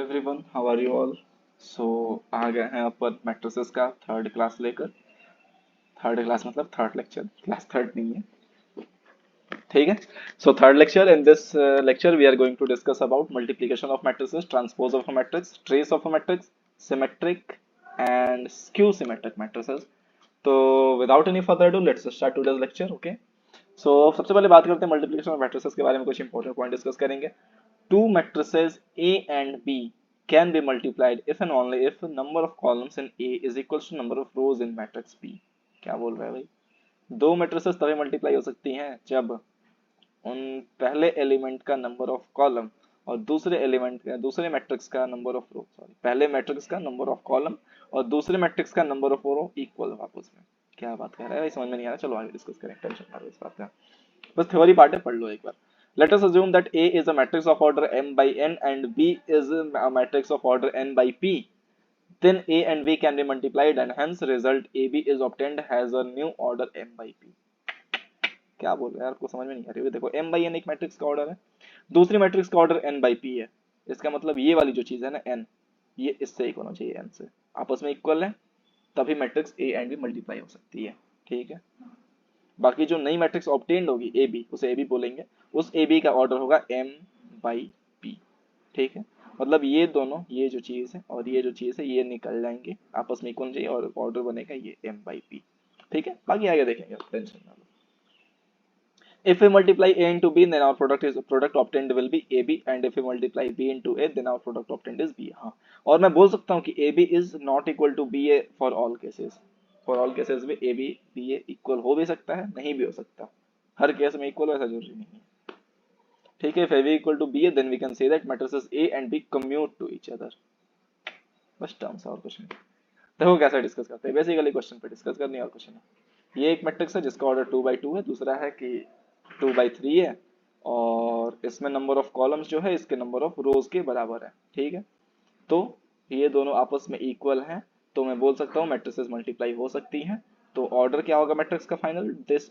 Everyone, how are you all. So आ गए हैं अपन मैट्रिसेस का थर्ड क्लास लेकर। थर्ड क्लास मतलब थर्ड लेक्चर, क्लास थर्ड नहीं है, ठीक है। So third lecture, in this lecture we are going to discuss about multiplication of matrices, transpose of a matrix, trace of a matrix, symmetric and skew symmetric matrices. तो without any further do let's start today's lecture. Okay, so सबसे पहले बात करते हैं multiplication of matrices के बारे में, कुछ इंपॉर्टेंट पॉइंट डिस्कस करेंगे। Two matrices A and B can be multiplied if and only if number of columns in A is equals to number of rows in matrix B। क्या बोल रहा है भाई? दो मैट्रिसेस तभी मल्टीप्लाई हो सकती हैं जब उन पहले एलिमेंट का नंबर ऑफ कॉलम और दूसरे एलिमेंट का, दूसरे मैट्रिक्स का नंबर ऑफ रो, सॉरी पहले मैट्रिक्स का नंबर ऑफ कॉलम और दूसरे मैट्रिक्स का नंबर ऑफ रो इक्वल हो आपस में। क्या बात कर रहा है भाई, समझ में नहीं आ रहा। चलो आगे डिस्कस करें, टेंशन ना लो इस बात का, बस थ्योरी पार्ट है, पढ़ लो एक बार। Let us assume that A is a matrix of order m by n and B is a matrix of order n by p. Then A and B can be multiplied and hence result AB is obtained has a new order m by p। क्या बोल रहे हैं यार, आपको समझ में नहीं आ रही है? देखो m by n एक मैट्रिक्स का ऑर्डर है, दूसरी मैट्रिक्स का ऑर्डर n by p है। इसका मतलब ये वाली जो चीज है ना n, ये इससे इक्वल होना चाहिए, n से आपस में इक्वल है, तभी matrix A and B multiply हो सकती है, ठीक है। बाकी जो नई मैट्रिक्स ऑब्टेन्ड होगी ए बी, उसे ए बी बोलेंगे, उस ए बी का ऑर्डर होगा एम बाई पी, ठीक है। मतलब ये दोनों, ये जो चीज है और ये जो चीज है, ये निकल जाएंगे, आपस में इक्वल चाहिए और ऑर्डर बनेगा ये एम बाई पी, ठीक है। बाकी आगे देखेंगे, टेंशन ना लो। If we multiply A into B, then our product obtained will be AB, and if we multiply B into A, then our product obtained is B। हाँ, और मैं बोल सकता हूँ कि AB is not equal to BA for all cases। For all cases में AB BA equal हो भी सकता है, नहीं भी हो सकता, हर केस में इक्वल ऐसा जरूरी नहीं है, ठीक है। If AB equal to BA, then we can say that matrices A and B commute to each other। बस टर्म्स और कुछ नहीं। देखो कैसे डिस्कस करते हैं, बेसिकली क्वेश्चन पे डिस्कस करनी और कुछ नहीं। ये एक मैट्रिक्स है जिसका ऑर्डर 2/2 है, दूसरा है कि 2/3 है, और इसमें नंबर ऑफ कॉलम्स जो है इसके नंबर ऑफ रोज के बराबर है, ठीक है। तो ये दोनों आपस में इक्वल हैं, तो मैं बोल सकता हूँ मैट्रिसेस मल्टीप्लाई हो सकती हैं। तो ऑर्डर क्या होगा मैट्रिक्स का final, this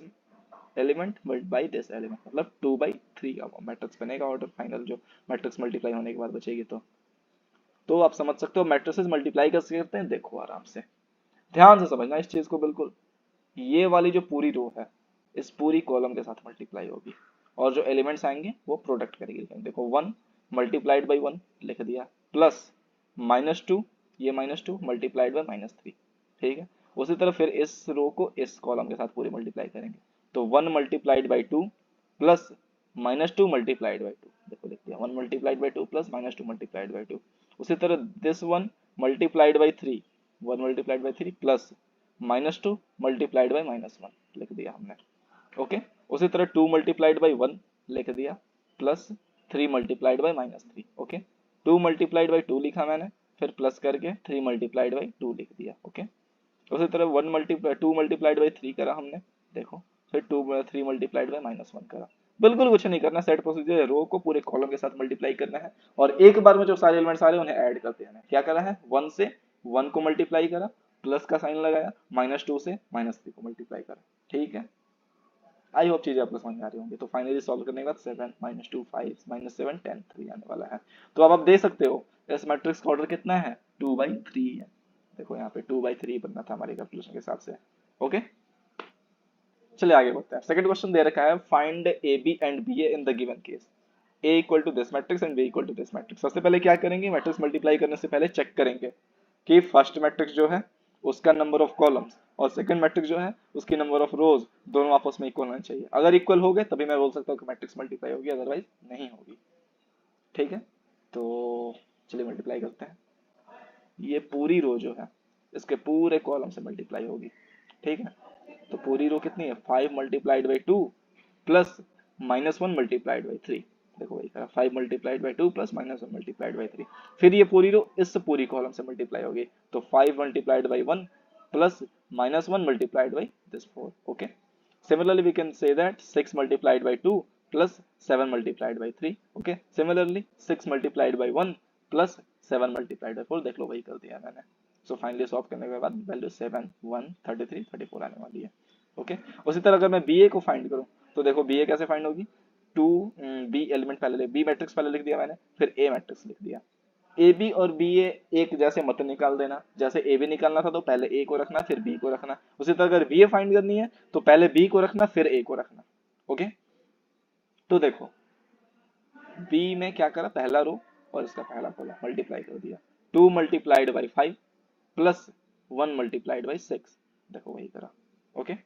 element by this element, मतलब 2/3 का मैट्रिक्स बनेगा ऑर्डर फाइनल, जो मैट्रिक्स मल्टीप्लाई होने के बाद बचेगी। तो आप समझ सकते हो मैट्रिसेस मल्टीप्लाई कैसे करते हैं। देखो आराम से ध्यान से समझना इस चीज को बिल्कुल। ये वाली जो पूरी रो है, इस पूरी कॉलम के साथ मल्टीप्लाई होगी और जो एलिमेंट्स आएंगे वो प्रोडक्ट करेगी। देखो 1 मल्टीप्लाइड बाई 1 लिख दिया, प्लस -2, ये -2 मल्टीप्लाइड बाई -3, ठीक है। उसी तरह फिर इस रो को इस कॉलम के साथ पूरी मल्टीप्लाई करेंगे, तो 1 multiplied by 2 plus -2 multiplied by 2, देखो लिख दिया 1 multiplied by 2 plus -2 multiplied by 2। उसी तरह this 1 multiplied by 3, 1 multiplied by 3 plus -2 multiplied by -1 लिख दिया हमने, ओके। उसी तरह 2 मल्टीप्लाइड बाई 1 लिख दिया, plus 3 multiplied by -3, okay. 2 multiplied by 2 लिखा मैंने, फिर प्लस करके 3 मल्टीप्लाइड बाई 2 लिख दिया, ओके। उसी तरह 2 मल्टीप्लाइड बाई 3 करा हमने, देखो, फिर 3 मल्टीप्लाइड बाई -1 करा। बिल्कुल कुछ नहीं करना, सेट प्रोसीजर है, रो को पूरे कॉलम के साथ मल्टीप्लाई करना है और एक बार में जो सारे एलिमेंट्स आ रहे हैं उन्हें ऐड कर देना है। क्या करा है, 1 से 1 को मल्टीप्लाई करा, प्लस का साइन लगाया, -2 से -3 को मल्टीप्लाई करा, ठीक है। आई होप चीजें आपको समझ में आ रही होंगी। तो फाइनली सॉल्व करने के बाद 7 -2 5 -7 10 3 आने वाला है। तो अब आप देख सकते हो इस मैट्रिक्स का ऑर्डर कितना है, 2/3 है। देखो यहाँ पे 2/3 बनना था हमारे कैलकुलेशन के हिसाब से, ओके। चलिए आगे बढ़ते हैं। सेकंड क्वेश्चन दे रखा है, find A B and B A in the given case, A equal to this matrix and B equal to this matrix. सबसे पहले क्या करेंगे, मैट्रिक्स मल्टीप्लाई करने से पहले चेक करेंगे कि फर्स्ट मैट्रिक्स जो है उसका नंबर ऑफ कॉलम्स और सेकंड मैट्रिक्स जो है उसकी नंबर ऑफ रोज दोनों आपस में इक्वल होने चाहिए। अगर इक्वल हो गए तभी मैं बोल सकता हूँ कि मैट्रिक्स मल्टीप्लाई होगी, अदरवाइज नहीं होगी, ठीक है। तो चलिए मल्टीप्लाई करते हैं। ये पूरी रो जो है इसके पूरे कॉलम से मल्टीप्लाई होगी, ठीक है। तो पूरी रो कितनी है, 5 multiplied by 2 plus -1 multiplied by 3। देखो वही करा, 5 multiplied by 2 plus -1 multiplied by 3। फिर ये पूरी रो इस पूरी कॉलम से मल्टीप्लाई होगी, तो 5 multiplied by 1 plus -1 multiplied by this 4, okay. Similarly, we can say that 6 multiplied by 2 plus 7 multiplied by 3, okay. Similarly, 6 multiplied by 1 plus 7 multiplied by 4, देख लो वही कर दिया मैंने। So finally सॉल्व करने के बाद वैल्यू 7 1 33 34 आने वाली है, ओके। उसी तरह अगर मैं बी ए को फाइंड करूं तो देखो बी ए कैसे फाइंड होगी, 2 बी एलिमेंट पहले बी मैट्रिक्स पहले लिख दिया मैंने, फिर ए मैट्रिक्स लिख दिया, ए बी और बी ए एक जैसे मत निकाल देना। जैसे ए बी निकालना था तो पहले ए को रखना फिर बी को रखना। उसी तरह अगर बी ए फाइंड करनी है तो पहले बी को रखना फिर ए को रखना। ओके, तो देखो बी में क्या करा, पहला रो और इसका पहला कॉलम मल्टीप्लाई कर दिया। 2 multiplied by 5 plus 1 multiplied by 6, देखो वही करा। ओके,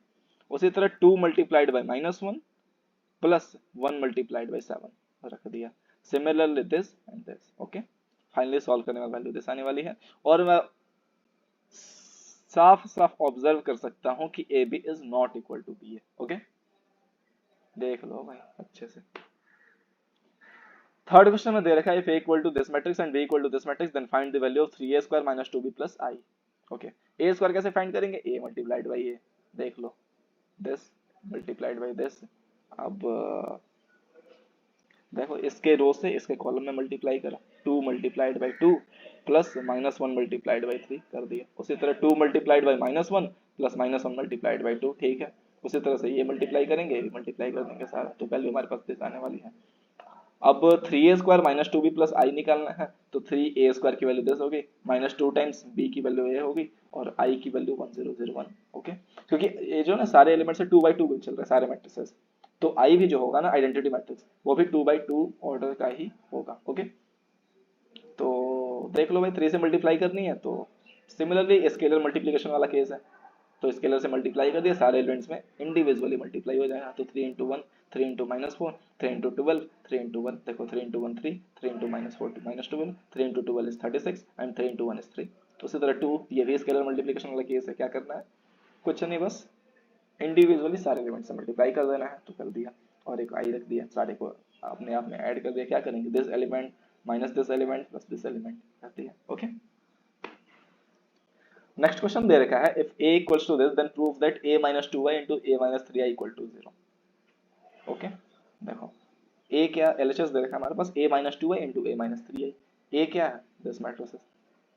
उसी तरह 2 multiplied by -1 plus 1 multiplied by 7 रख दिया। Similarly this and this. Okay, finally solve करने में वैल्यू दिस आने वाली है। और मैं साफ साफ ऑब्जर्व कर सकता हूं कि A B is not equal to B है। ओके, देख लो भाई अच्छे से। थर्ड क्वेश्चन में दे रखा है if a equal to this matrix and b equal to this matrix then find the value of 3a square minus 2b plus i। Okay, a square कैसे फाइंड करेंगे, a मल्टीप्लाइड बाई a, देख लो this multiplied by this. अब देखो इसके रो से इसके column में मल्टीप्लाई करा, 2 multiplied by 2 plus -1 multiplied by 3 कर दिया। उसी तरह 2 multiplied by -1 plus -1 multiplied by 2, ठीक है। उसी तरह से ये मल्टीप्लाई करेंगे, ये मल्टीप्लाई कर देंगे सारा, तो वैल्यू हमारे पास दिस आने वाली है। अब 3a square minus 2b plus आई निकालना है, तो 3a स्क्वायर की वैल्यू 10 होगी, -2 टाइम्स b की वैल्यू ये होगी और i की वैल्यू 1001। ओके, क्योंकि ये जो ना सारे एलिमेंट से 2 बाई 2 चल रहा है सारे मैट्रिसेस, तो i भी जो होगा ना आइडेंटिटी मैट्रिक्स वो भी 2 बाई 2 ऑर्डर का ही होगा। ओके, तो देख लो भाई 3 से मल्टीप्लाई करनी है तो सिमिलरली स्केलर मल्टीप्लिकेशन वाला केस है, तो स्केलर से मल्टीप्लाई कर दिया, सारे एलिमेंट्स में इंडिविजुअली मल्टीप्लाई हो जाएगा। तो 3 इंटू 1 3 इंटू -4 3 इंटू 12 3 इंटू 1, देखो 3 into 1 3 3 into -4 -12 3 into 12 is 36 and 3 into 1 is 3। तो उसी तरह 2 ये भी स्केलर मल्टीप्लिकेशन वाला केस है, क्या करना है, कुछ नहीं, बस इंडिविजुअली सारे एलिमेंट से मल्टीप्लाई कर देना है, तो कर दिया और एक आई रख दिया, सारे को अपने आप में ऐड कर दिया। क्या करेंगे, this element minus this element plus this element कर दिया। ओके, नेक्स्ट क्वेश्चन दे रखा है if a equals to this then prove that a minus 2y into a minus 3i equal to 0। Okay, देखो a क्या एलएचएस दे रखा है हमारे पास, a minus 2y into a minus 3i। a क्या है, this matrix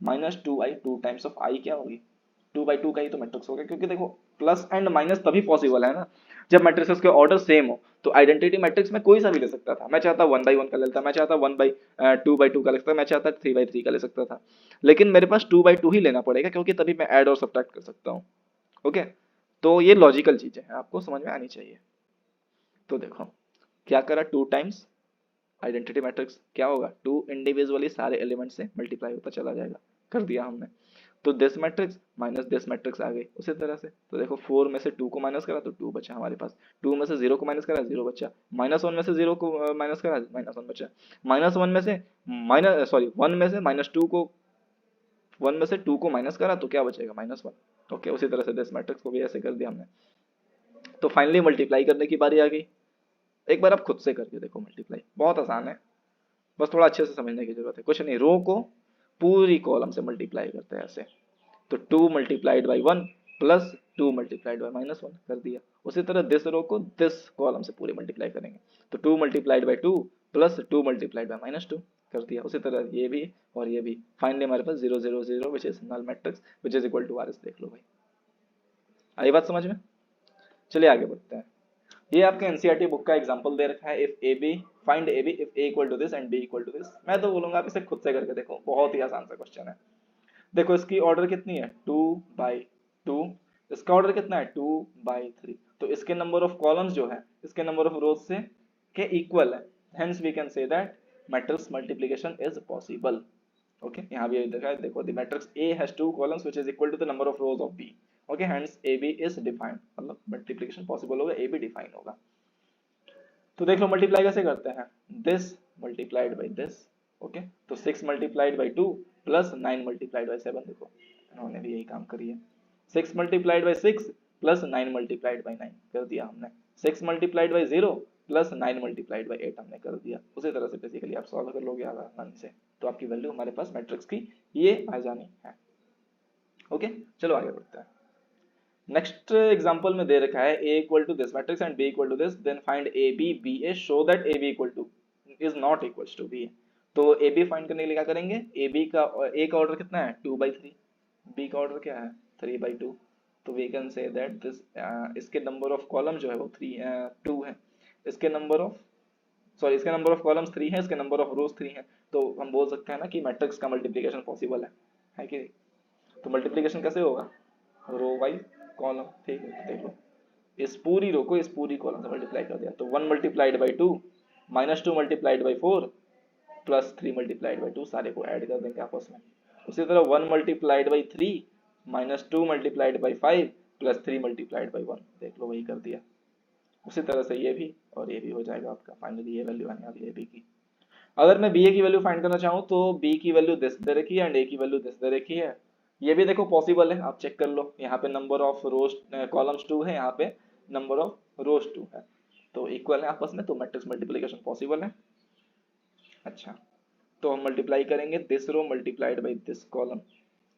-2i 2 times of i क्या होगी, 2 बाई 2 का ही तो मैट्रिक्स होगा, क्योंकि देखो प्लस एंड माइनस तभी पॉसिबल है ना जब मैट्रिसेस के ऑर्डर सेम हो। तो आइडेंटिटी मैट्रिक्स में कोई सा भी ले सकता था, मैं चाहता 1 बाई 1 का ले लेता, मैं चाहता 2 बाई 2 का ले सकता, मैं चाहता 3 बाई 3 का ले सकता था, लेकिन मेरे पास 2 बाई 2 ही लेना पड़ेगा क्योंकि तभी मैं ऐड और सब्ट्रैक्ट कर सकता हूँ। ओके, तो ये लॉजिकल चीजें हैं, आपको समझ में आनी चाहिए। तो देखो क्या करा, 2 टाइम्स आइडेंटिटी मैट्रिक्स क्या होगा, 2 इंडिविजुअली सारे एलिमेंट से मल्टीप्लाई होता चला जाएगा, कर दिया हमने। तो this matrix minus this matrix आ गई उसी तरह से। तो देखो 4 में से 2 को माइनस करा तो 2 बचा हमारे पास, 2 में से 0 को माइनस करा 0 बचा, -1 में से 0 को माइनस करा -1 बचा, -1 में से माइनस सॉरी 1 में से -2 को 1 में से 2 को माइनस करा तो क्या बचेगा, -1। ओके, उसी तरह से दिस मैट्रिक्स को भी ऐसे कर दिया हमने। तो फाइनली मल्टीप्लाई करने की बारी आ गई। एक बार आप खुद से करके देखो मल्टीप्लाई, बहुत आसान है, बस थोड़ा अच्छे से समझने की जरूरत है। कुछ नहीं, रो को पूरी कॉलम से मल्टीप्लाई करते हैं ऐसे, तो 2 multiplied by 1 plus 2 multiplied by -1 कर दिया। उसी तरह दिस रो को दिस कॉलम से पूरी मल्टीप्लाई करेंगे, तो 2 multiplied by 2 plus 2 multiplied by -2 कर दिया। उसी तरह ये भी और ये भी। फाइनली हमारे पास 0 0 0 which is null matrix which is equal to R S. देख लो भाई, आई बात समझ में। चलिए आगे बढ़ते हैं। ये आपके एनसीईआरटी बुक का एग्जांपल दे रखा है, if A B find A B if A equal to this and B equal to this. मैं तो बोलूंगा आप इसे खुद से करके देखो, बहुत ही आसान सा क्वेश्चन है। देखो इसकी ऑर्डर कितनी है, 2 बाई 2, इसका ऑर्डर कितना है 2 बाई 3, तो इसके नंबर ऑफ कॉलम्स जो है इसके नंबर ऑफ रोज से के इक्वल है, hence we can say that matrix multiplication is possible. Okay, यहाँ भी देखा है, देखो the matrix A has 2 columns which is equal to the number of rows of B. Okay, hence A B is defined, मतलब multiplication possible होगा, A be define होगा। तो देख लो मल्टीप्लाई कैसे करते हैं, this multiplied by this. Okay, तो 6 multiplied by 2 plus 9 multiplied by 7, देखो इन्होंने भी यही काम करी है। 6 multiplied by 6 plus 9 multiplied by 9 कर दिया हमने। 6 multiplied by 0 plus 9 multiplied by 8 हमने कर दिया। उसी तरह से बेसिकली आप सॉल्व कर लोगे आसानी से, तो आपकी वैल्यू हमारे पास मैट्रिक्स की ये आ जानी है। ओके, चलो आगे बढ़ते हैं। नेक्स्ट एग्जांपल में दे रखा है a equal to this matrix and b equal to this, then find a b b a show that a b equal to is not equals to b। तो a b फाइंड करने के लिए क्या करेंगे, a b का a का order कितना है 2 बाई 3, b का ऑर्डर क्या है 3 बाई 2, तो we can say that this इसके नंबर ऑफ कॉलम जो है वो 2 है, इसके नंबर ऑफ सॉरी इसके नंबर ऑफ कॉलम्स 3 है, इसके नंबर ऑफ रोज 3 है, तो हम बोल सकते हैं ना कि मैट्रिक्स का मल्टीप्लिकेशन पॉसिबल है कि नहीं? तो मल्टीप्लिकेशन कैसे होगा, रो वाइज कॉलम, ठीक है। तो देख लो इस पूरी रो को इस पूरी कॉलम से मल्टीप्लाई कर दिया, तो 1 multiplied by 2 minus 2 multiplied by 4 plus 3 multiplied by 2, सारे को ऐड कर देंगे आपस में। उसी तरह 1 multiplied by 3 minus 2 multiplied by 5 plus 3 multiplied by 1, देख लो वही कर दिया। उसी तरह से ये भी और ये भी हो जाएगा आपका, फाइनली ये वैल्यू आने वाली है बी की। अगर मैं बी ए की वैल्यू फाइंड करना चाहूँ तो बी की वैल्यू दिस दे रखी है एंड ए की वैल्यू दिस दे रखी है। ये भी देखो पॉसिबल है, आप चेक कर लो, यहाँ पे नंबर ऑफ रोज कॉलम्स 2 है, यहाँ पे नंबर ऑफ रोज 2 है, तो इक्वल है आपस में, तो मैट्रिक्स मल्टीप्लिकेशन पॉसिबल है। अच्छा, तो हम मल्टीप्लाई करेंगे this row multiplied by this column,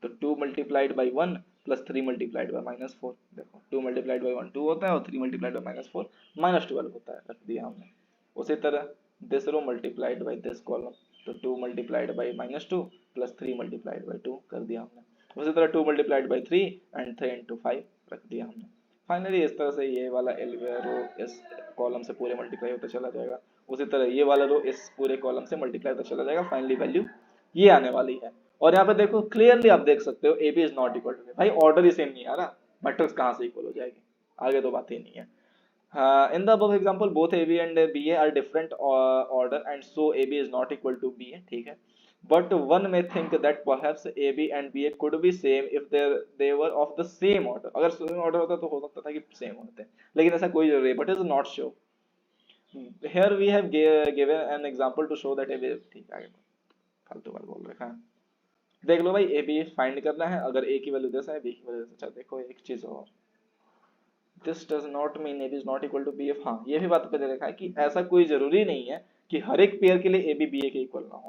तो 2 multiplied by 1 plus 3 multiplied by minus 4, देखो 2 मल्टीप्लाइड बाई 1 2 होता है और 3 मल्टीप्लाइड बाई माइनस 4 माइनस 12 होता है, रख दिया हमने। उसी तरह this row multiplied by this column, तो 2 multiplied by minus 2 plus 3 multiplied by 2 कर दिया हमने। उसी तरह 2 मल्टीप्लाइड बाई 3 एंड 3 इंटू 5 रख दिया हमने। फाइनली इस तरह से ये वाला रो इस कॉलम से पूरे मल्टीप्लाई होता चला जाएगा, उसी तरह ये वाला रो इस पूरे कॉलम से मल्टीप्लाई होता चला जाएगा, फाइनली वैल्यू ये आने वाली है। और यहाँ पे देखो क्लियरली आप देख सकते हो A B is not equal to, भाई ऑर्डर ही सेम नहीं आ रहा, मैट्रिक्स कहाँ से इक्वल हो जाएगी, आगे तो बात ही नहीं है। In the above example both AB and BA are different order and so AB is not equal to BA, ठीक है। But one may think that perhaps AB and BA could be same if they were of the same order, अगर same order होता तो हो सकता था कि same होते, लेकिन ऐसा कोई जरूरी है, but is not sure। Here we have given an example to show that AB, ठीक है, आगे फालतू बात बोल रखा है। देख लो भाई AB फाइंड करना है, अगर A की वैल्यू 10 है B की वैल्यू 10। अच्छा देखो एक चीज और, this does not mean A B is not equal to B F. हाँ ये भी बात पे दे रखा है कि ऐसा कोई जरूरी नहीं है कि हर एक पेयर के लिए ए बी बी ए के इक्वल ना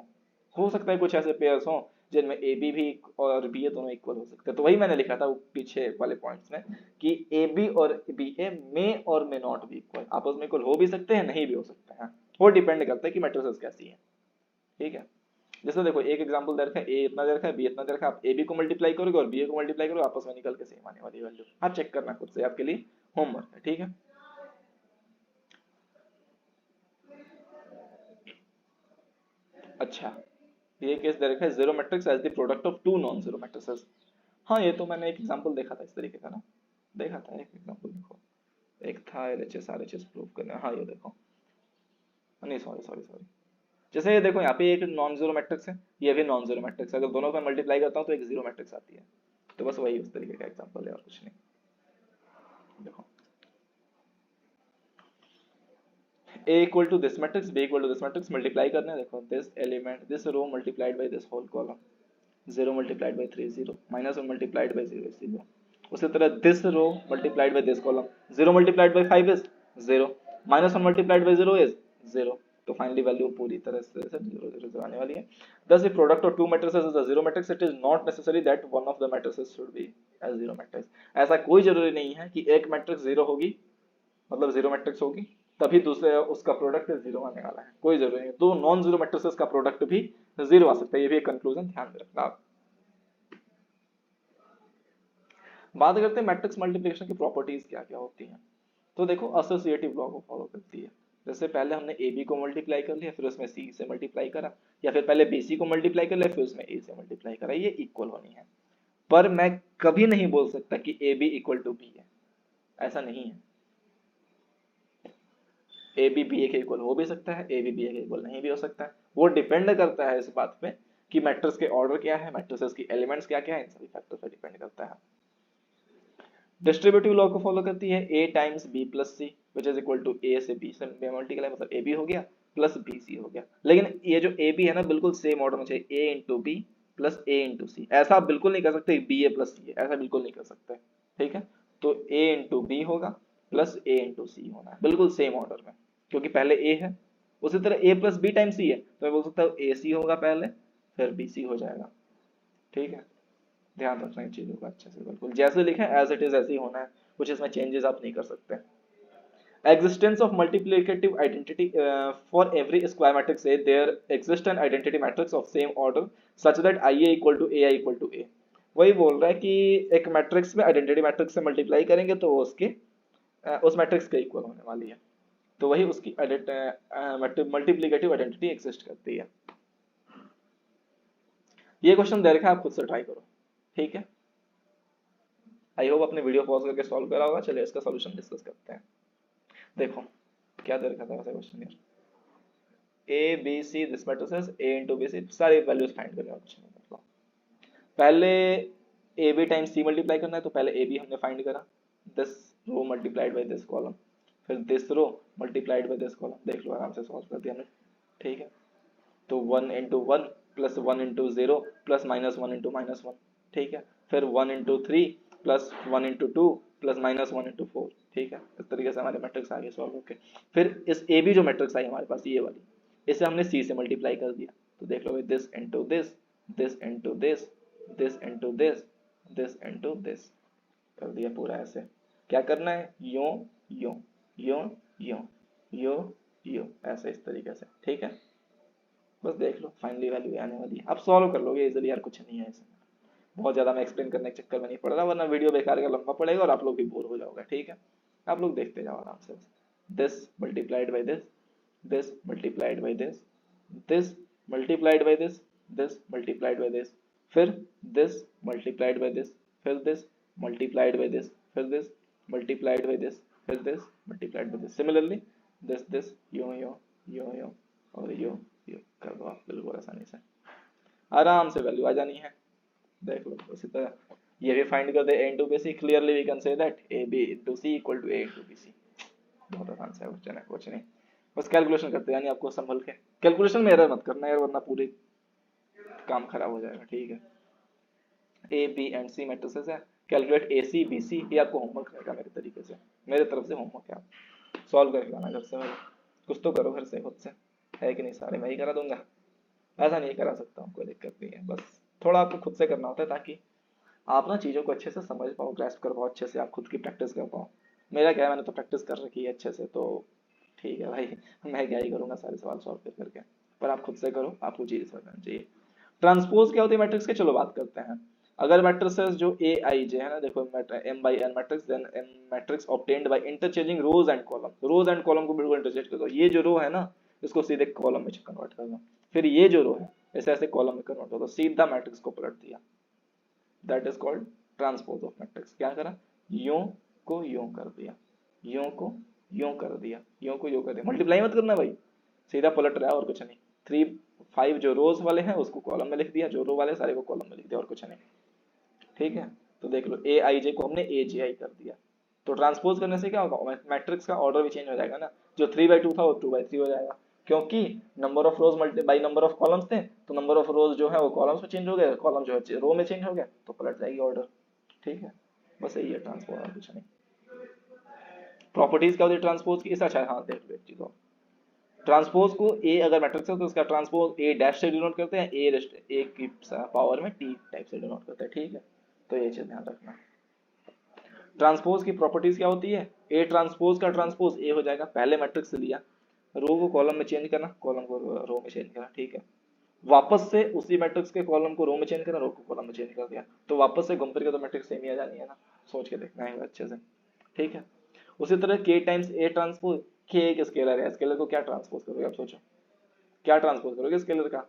हो सकता है कुछ ऐसे पेयर्स हों जिनमें ए बी भी और बी ए दोनों इक्वल हो सकते हैं, तो वही मैंने लिखा था वो पीछे वाले पॉइंट्स में कि ए बी और बी ए में और मे नॉट बी इक्वल, आपस में इक्वल हो भी सकते हैं नहीं भी हो सकते हैं, वो डिपेंड करता है कि मैट्रिसेस कैसी है, ठीक है। जैसे देखो एक एग्जांपल दे रखा है, ए इतना दे रखा है बी इतना दे रखा है, आप ए बी को मल्टीप्लाई करोगे और बी ए को मल्टीप्लाई करोगे, आपस में निकल के सेम आने वाली वैल्यू, आप चेक करना खुद से, आपके लिए होमवर्क है, ठीक है। अच्छा ये केस दे रखा है zero matrix as the product of two non zero matrices. हाँ ये तो मैंने एक एग्जांपल देखा था इस तरीके का ना, देखा था एक एग्जांपल, देखो एक था एलएचएस आरएचएस प्रूव करना, हाँ ये देखो, नहीं सॉरी सॉरी सॉरी, जैसे ये देखो यहाँ पे एक नॉन जीरो मैट्रिक्स है, ये भी नॉन जीरो मैट्रिक्स है, अगर दोनों को मल्टीप्लाई करता हूँ तो एक जीरो मैट्रिक्स आती है, तो बस वही उस तरीके का एग्जांपल है और कुछ नहीं। देखो A equal to this matrix, B equal to this matrix, multiply करना है, देखो this element this row multiplied by this whole column, 0 multiplied by 3 0 minus 1 multiplied by 0 is 0। उसी तरह this row multiplied by this column, 0 multiplied by 5 is 0 minus 1 multiplied by 0 is 0, तो finally value पूरी तरह से 0 0 0 आने वाली है। Thus the product of two matrices is a zero matrix, it is not necessary that one of the matrices should be a zero matrix। ऐसा कोई जरूरी नहीं है कि एक मैट्रिक्स जीरो होगी मतलब जीरो मैट्रिक्स होगी तभी दूसरे उसका प्रोडक्ट जीरो आने वाला है, कोई जरूरी नहीं, तो नॉन जीरो मैट्रिसेस का प्रोडक्ट भी जीरो आ सकता है, ये भी एक कंक्लूजन ध्यान में रखना आप। बात करते हैं मैट्रिक्स मल्टीप्लिकेशन की प्रॉपर्टीज क्या क्या होती हैं, तो देखो एसोसिएटिव लॉ को फॉलो करती है। जैसे पहले हमने ए बी को मल्टीप्लाई कर लिया फिर उसमें सी से मल्टीप्लाई करा, या फिर पहले बी सी को मल्टीप्लाई कर लिया फिर उसमें ए से मल्टीप्लाई करा, ये इक्वल होनी है। पर मैं कभी नहीं बोल सकता कि A B equal to B है, ऐसा नहीं है। ए बी बी ए के इक्वल हो भी सकता है, ए बी बी ए के इक्वल नहीं भी हो सकता है, वो डिपेंड करता है इस बात पे कि मैट्रिक्स के ऑर्डर क्या है, मैट्रिसेस की एलिमेंट्स क्या क्या है, इन सभी फैक्टर्स पे डिपेंड करता है। डिस्ट्रीब्यूटिव लॉ को फॉलो करती है a times b plus C which is equal to a से b से मल्टीप्लाई, मतलब a b हो गया प्लस b c हो गया, लेकिन ये जो a b है ना बिल्कुल सेम ऑर्डर में चाहिए, a into B plus a into C, ऐसा आप बिल्कुल नहीं कर सकते b a प्लस c, ऐसा बिल्कुल नहीं कर सकते, ठीक है। तो a इंटू बी होगा प्लस a इंटू सी होना है बिल्कुल सेम ऑर्डर में, क्योंकि पहले a है। उसी तरह a plus B times c है, तो मैं बोल सकता हूँ a c होगा पहले फिर b c हो जाएगा, ठीक है। ध्यान रखना इन चीजों का अच्छे से, बिल्कुल जैसे लिखे एज इट इज ऐसे ही होना है, कुछ इसमें चेंजेस आप नहीं कर सकते। Existence of multiplicative identity for every square matrix A, there exists an identity matrix of same order such that IA equal to AI equal to A। वही बोल रहा है कि एक मैट्रिक्स में आइडेंटिटी मैट्रिक्स से मल्टीप्लाई करेंगे तो वो उसके उस मैट्रिक्स के इक्वल होने वाली है, तो वही उसकी मल्टीप्लिकेटिव आइडेंटिटी एग्जिस्ट करती है। ये क्वेश्चन दे रखा है, आप खुद से ट्राई करो, ठीक है। आई होप अपने वीडियो पॉज करके सॉल्व करा होगा। चलिए इसका सॉल्यूशन डिस्कस करते हैं। देखो क्या दे रखा था वैसे क्वेश्चन यार, A B C this matrices A into B C, सारी वैल्यूज फाइंड करने और कुछ नहीं मतलब। पहले A B times C multiply करना है, तो पहले ए बी हमने फाइंड करा, this row multiplied by this column, फिर this row multiplied by this column. देख लो आराम से सॉल्व कर दिया हमने, ठीक है। तो 1 into 1 plus 1 into 0 plus minus 1 into minus 1, ठीक है। फिर 1 into 3 plus 1 into 2 plus minus 1 into 4, ठीक है। इस तरीके से हमारे मैट्रिक्स आगे सॉल्व होके फिर इस ए बी जो मैट्रिक्स आई हमारे पास ये वाली, इसे हमने सी से मल्टीप्लाई कर दिया। तो देख लो भाई, this into this, this into this, this into this, this into this कर दिया पूरा ऐसे। क्या करना है, यो यो यो यो यो यो ऐसे इस तरीके से, ठीक है। बस देख लो फाइनली वैल्यू आने वाली है, अब सॉल्व कर लोगे इजीली यार, कुछ नहीं है इसमें। बहुत ज़्यादा मैं एक्सप्लेन करने के चक्कर में नहीं पड़ रहा, वरना वीडियो बेकार का लंबा पड़ेगा और आप लोग भी बोर हो जाओगे, ठीक है। आप लोग देखते जाओ आराम से। This multiplied by this, this multiplied by this, this multiplied by this, this multiplied by this, फिर दिस मल्टीप्लाइड बाई दिस, फिर दिस मल्टीप्लाइड बाई दिस, फिर दिस मल्टीप्लाइड बाई दिस, फिर this multiplied by this. Similarly this yo yo yo yo और yo यो कर दो आप बिल्कुल आसानी से, आराम से वैल्यू आ जानी है। देख लो इसी तरह ये भी फाइंड कर दे, a into bc, clearly we can say that ab into c equal to a into bc। बहुत आसान सा क्वेश्चन है, कुछ नहीं, बस कैलकुलेशन करते हैं, यानी आपको संभल के कैलकुलेशन में एरर मत करना यार, वरना पूरे काम खराब हो जाएगा, ठीक है। A B and C matrices है, calculate A C B C, ये आपको होमवर्क रहेगा मेरे तरीके से, मेरे तरफ से होमवर्क है, आप सॉल्व करके लाना घर से, मेरे कुछ तो करो घर से खुद से, है कि नहीं, सारे मैं ही करा दूंगा, ऐसा नहीं करा सकता हूँ, कोई दिक्कत नहीं है। बस थोड़ा आपको खुद से करना होता है, ताकि आप ना चीज़ों को अच्छे से समझ पाओ, ग्रैस्प कर पाओ अच्छे से, आप खुद की प्रैक्टिस कर पाओ। मेरा क्या है, मैंने तो प्रैक्टिस कर रखी है अच्छे से, तो ठीक है भाई, मैं क्या ही करूँगा सारे सवाल सॉल्व कर करके, पर आप खुद से करो, आपको चीज़ समझना चाहिए। ट्रांसपोज क्या होती है मैट्रिक्स के, चलो बात करते हैं। अगर मैट्रिसेस जो ए आई जे है ना, देखो M by N matrix, then M matrix obtained by interchanging rows and column, rows and column को बिल्कुल इंटरचेंज कर दो। ये जो रो है ना, इसको सीधे कॉलम में कन्वर्ट कर दो, फिर ये जो रो है ऐसे ऐसे कॉलम में कन्वर्ट कर दो, सीधा मैट्रिक्स को पलट दिया, that is called transpose of matrix. क्या करा, यूं को यूं कर दिया, यूं को यूं कर दिया, यूं को यूं कर दिया, मल्टीप्लाई मत करना भाई, सीधा पलट रहा है और कुछ नहीं। 3 5 जो रोज वाले हैं उसको कॉलम में लिख दिया, जो रो वाले सारे को कॉलम में लिख दिया, और कुछ नहीं, ठीक है। तो देख लो ए आई जे को हमने ए जे आई कर दिया, तो ट्रांसपोज करने से क्या होगा, मैट्रिक्स का ऑर्डर भी चेंज हो जाएगा ना, जो 3/2 था वो 2/3 हो जाएगा, क्योंकि number of rose multi by number of columns थे, तो नंबर ऑफ रोज जो है वो कॉलम्स में चेंज हो गया, कॉलम जो है रो में चेंज हो गया, तो पलट जाएगी ऑर्डर, ठीक है। बस यही है ट्रांसपोज, और कुछ नहीं। प्रॉपर्टीज क्या होती है ट्रांसपोज की, अच्छा हाँ देख लो एक चीज और, ट्रांसपोज को ए अगर मैट्रिक्स है तो उसका ट्रांसपोज ए डैश से डिनोट करते हैं, ए की पावर में टी टाइप से डिनोट करते हैं, ठीक है। तो ये चीज ध्यान रखना। ट्रांसपोज की प्रॉपर्टीज क्या होती है, ए ट्रांसपोज का ट्रांसपोज ए हो जाएगा, पहले मैट्रिक्स से लिया, रो को कॉलम में चेंज करना, कॉलम को रो में चेंज करना, ठीक है। वापस से उसी मैट्रिक्स के कॉलम को रो में चेंज करना, रो को कॉलम में चेंज कर दिया, तो वापस से घूम फिर के तो मैट्रिक्स सेम ही आ जानी है ना, सोच के देखना है अच्छे से, ठीक है। उसी तरह के टाइम्स ए ट्रांसपोज, के एक स्केलर है, स्केलर को क्या ट्रांसपोज करोगे, आप सोचो क्या ट्रांसपोज करोगे स्केलर का,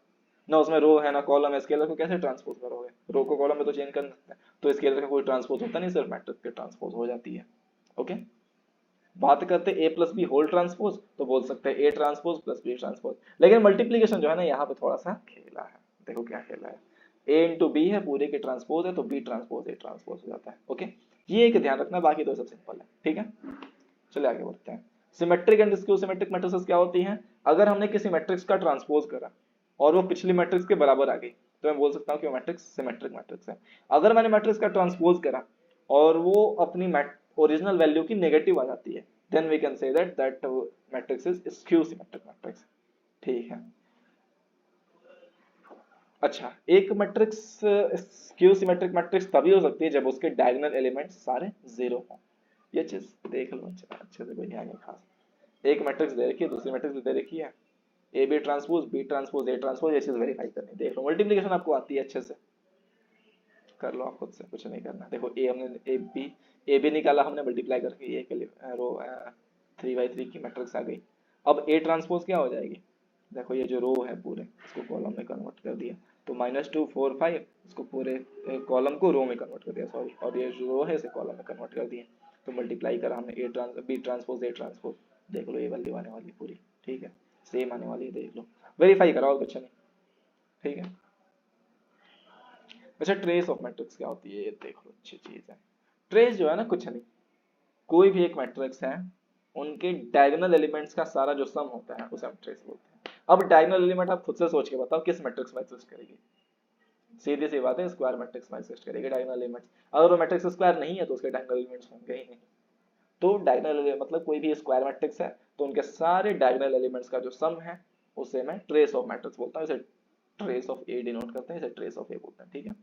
ना उसमें रो है ना कॉलम है, स्केलर को कैसे ट्रांसपोज करोगे, रो को कॉलम में तो चेंज कर सकते हैं, तो स्केलर का कोई ट्रांसपोज होता नहीं, सिर्फ मैट्रिक्स के ट्रांसपोज हो जाती है, ओके। बात करते हैं A plus B whole transpose, तो बोल सकते हैं A transpose plus B transpose, लेकिन मल्टीप्लीकेशन जो है ना यहाँ पे थोड़ा सा खेला है, देखो क्या खेला है, ए इंटू बी है पूरे के ट्रांसपोज है, तो बी ट्रांसपोज ए ट्रांसपोज हो जाता है, ओके। ये एक ध्यान रखना, बाकी तो सब सिंपल है, ठीक है। चलिए आगे बढ़ते हैं। Symmetric and skew symmetric matrices क्या होती हैं, अगर हमने किसी मैट्रिक्स का ट्रांसपोज करा और वो पिछली मैट्रिक्स के बराबर आ गई, तो मैं बोल सकता हूँ कि वो मैट्रिक्स सिमेट्रिक मैट्रिक्स है। अगर मैंने मैट्रिक्स का ट्रांसपोज करा और वो अपनी ओरिजिनल वैल्यू की नेगेटिव आ जाती है, then we can say that matrix is skew symmetric matrix, ठीक है। अच्छा, एक मैट्रिक्स स्क्यू सिमेट्रिक मैट्रिक्स तभी हो सकती है जब उसके डायगोनल एलिमेंट्स सारे जीरो हों, ये चीज देख लो अच्छे से, कोई है नहीं खास। एक मैट्रिक्स दे रखी है, दूसरी मैट्रिक्स दे रखी है, A B transpose B transpose A transpose, ये चीज वेरीफाई करनी, देख लो मल्टीप्लिकेशन आपको आती है अच्छे से, कर लो आप खुद से, कुछ नहीं करना। देखो ए हमने ए बी निकाला हमने मल्टीप्लाई करके, ए के लिए रो 3 बाई 3 की मैट्रिक्स आ गई। अब ए ट्रांसपोज क्या हो जाएगी, देखो ये जो रो है पूरे इसको कॉलम में कन्वर्ट कर दिया, तो -2 4 5 इसको पूरे कॉलम को रो में कन्वर्ट कर दिया, सॉरी, और ये जो रो है इसे कॉलम में कन्वर्ट कर दिया। तो मल्टीप्लाई करा हमने बी ट्रांसपोज ए ट्रांसपोज, देख लो ये वैल्यू आने वाली पूरी, ठीक है, सेम आने वाली है, देख लो, वेरीफाई करा और कुछ नहीं, ठीक है। अच्छा ट्रेस ऑफ मैट्रिक्स क्या होती है ये देख लो, अच्छी चीज है। ट्रेस जो है ना कुछ नहीं, कोई भी एक मैट्रिक्स है उनके डायगोनल एलिमेंट्स का सारा जो सम होता है उसे हम ट्रेस बोलते हैं। अब डायगोनल एलिमेंट आप खुद से सोच के बताओ किस मैट्रिक्स में एग्जिस्ट करेगी, सीधी सी बात है स्क्वायर मैट्रिक्स में एग्जिस्ट करेगी डायगोनल एलिमेंट्स। अगर वो मैट्रिक्स स्क्वायर नहीं है तो उसके डायगोनल एलिमेंट्स होंगे ही नहीं। तो डायगोनल मतलब कोई भी स्क्वायर मैट्रिक्स है तो उनके सारे डायगोनल एलिमेंट्स का जो सम है उसे मैं ट्रेस ऑफ मैट्रिक्स बोलता हूँ, इसे ट्रेस ऑफ ए डिनोट करते हैं, इसे ट्रेस ऑफ ए बोलते हैं, ठीक है।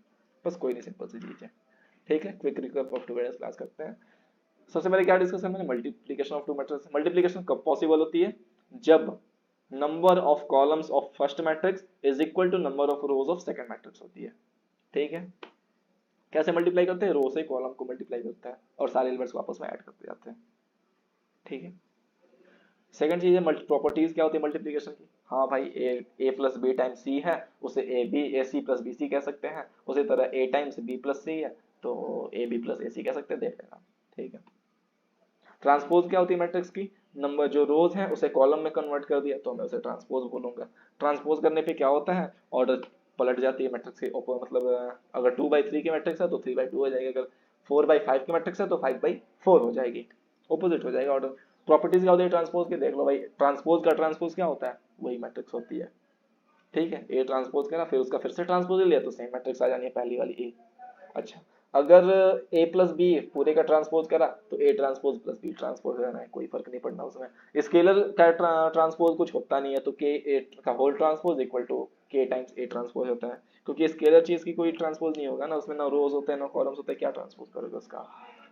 बस कोई नहीं, सिंपल सी चीज है, ठीक है। Quick recap of today's class करते हैं। सबसे पहले क्या डिस्कस करना है, multiplication of two matrix. Multiplication कब पॉसिबल होती है, जब number of columns of first matrix is equal to number of rows of second matrix होती है, ठीक है। कैसे मल्टीप्लाई करते हैं, रो से कॉलम को मल्टीप्लाई करता है और सारे एलिमेंट्स वापस में ऐड करते जाते हैं, ठीक है। सेकंड चीज है प्रॉपर्टीज क्या होती है मल्टीप्लिकेशन की, हाँ भाई ए प्लस बी टाइम्स सी है, उसे ए सी प्लस बी सी कह सकते हैं, उसी तरह ए टाइम्स बी प्लस सी है तो ए बी प्लस ए सी कह सकते हैं, देख लेना, ठीक है। ट्रांसपोज क्या होती है मैट्रिक्स की, नंबर जो रोज है उसे कॉलम में कन्वर्ट कर दिया तो मैं उसे ट्रांसपोज बोलूंगा। ट्रांसपोज करने पे क्या होता है, ऑर्डर पलट जाती है मैट्रिक्स के ऊपर, मतलब अगर 2 बाई 3 की मैट्रिक्स है तो 3 बाई 2 हो जाएगी, अगर 4 बाई 5 की मैट्रिक्स है तो 5 बाई 4 हो जाएगी, ऑपोजिट हो जाएगा ऑर्डर। प्रॉपर्टीज क्या होती है ट्रांसपोज की, देख लो भाई, ट्रांसपोज का ट्रांसपोज क्या होता है, वही मैट्रिक्स होती है, ठीक है। ए ट्रांसपोज करा फिर उसका फिर से ट्रांसपोज लिया तो सेम मैट्रिक्स आ जानी है पहली वाली ए। अच्छा, अगर ए प्लस बी पूरे का ट्रांसपोज करा तो A transpose plus B transpose रहना है, कोई फर्क नहीं पड़ना उसमें। स्केलर का ट्रांसपोज कुछ होता नहीं है तो के ए का होल ट्रांसपोज इक्वल टू के टाइम्स ए ट्रांसपोज होता है, क्योंकि स्केलर चीज की कोई ट्रांसपोज नहीं होगा ना, उसमें ना रोज होते हैं ना कॉलम्स होते हैं, क्या ट्रांसपोज करोगे उसका,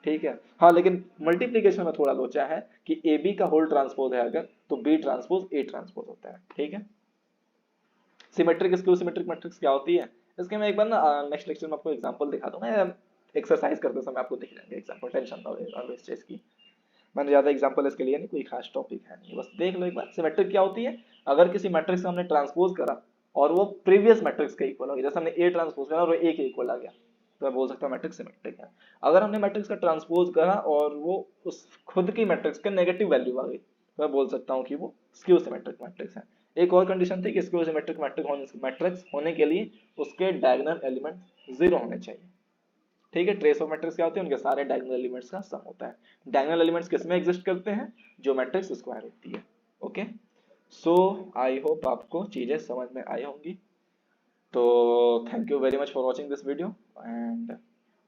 ठीक है। हाँ लेकिन मल्टीप्लीकेशन में थोड़ा लोचा है कि ए बी का होल ट्रांसपोज है अगर तो बी ट्रांसपोज ए ट्रांसपोज होता है, ठीक है। सिमेट्रिक स्क्यू सिमेट्रिक मैट्रिक्स क्या होती है, इसके मैं एक बार ना नेक्स्ट लेक्चर में आपको एग्जांपल दिखा दूंगा, एक्सरसाइज करते समय आपको दिख जाएंगे एग्जांपल, टेंशन ना लो इस चीज की। मैंने ज्यादा एग्जांपल इसके लिए नहीं, कोई खास टॉपिक है नहीं, बस देख लो एक बार सिमेट्रिक क्या होती है। अगर किसी मैट्रिक्स को हमने ट्रांसपोज करा और वो प्रीवियस मैट्रिक्स के इक्वल हो गया, जैसे हमने ए ट्रांसपोज करा और वो ए के इक्वल आ गया तो मैं बोल सकता हूँ मैट्रिक्स सिमेट्रिक है। अगर हमने मैट्रिक्स का ट्रांसपोज करा और वो उस खुद की मैट्रिक्स के नेगेटिव वैल्यू आ गई तो मैं बोल सकता हूँ कि वो स्क्यू सिमेट्रिक मैट्रिक्स है। एक और कंडीशन थी कि स्क्यू सिमेट्रिक मैट्रिक्स होने के लिए उसके डायगोनल एलिमेंट 0 होने चाहिए, ठीक है। ट्रेस ऑफ मैट्रिक्स क्या होते हैं, उनके सारे डायगोनल एलिमेंट्स का सम होता है। डायगोनल एलिमेंट्स किसमें एग्जिस्ट करते हैं, जो मैट्रिक्स स्क्वायर होती है, ओके। सो आई होप आपको चीजें समझ में आई होंगी, तो thank you very much for watching this video and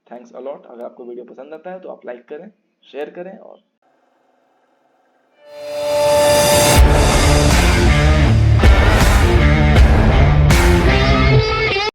thanks a lot. अगर आपको वीडियो पसंद आता है तो आप लाइक करें, शेयर करें और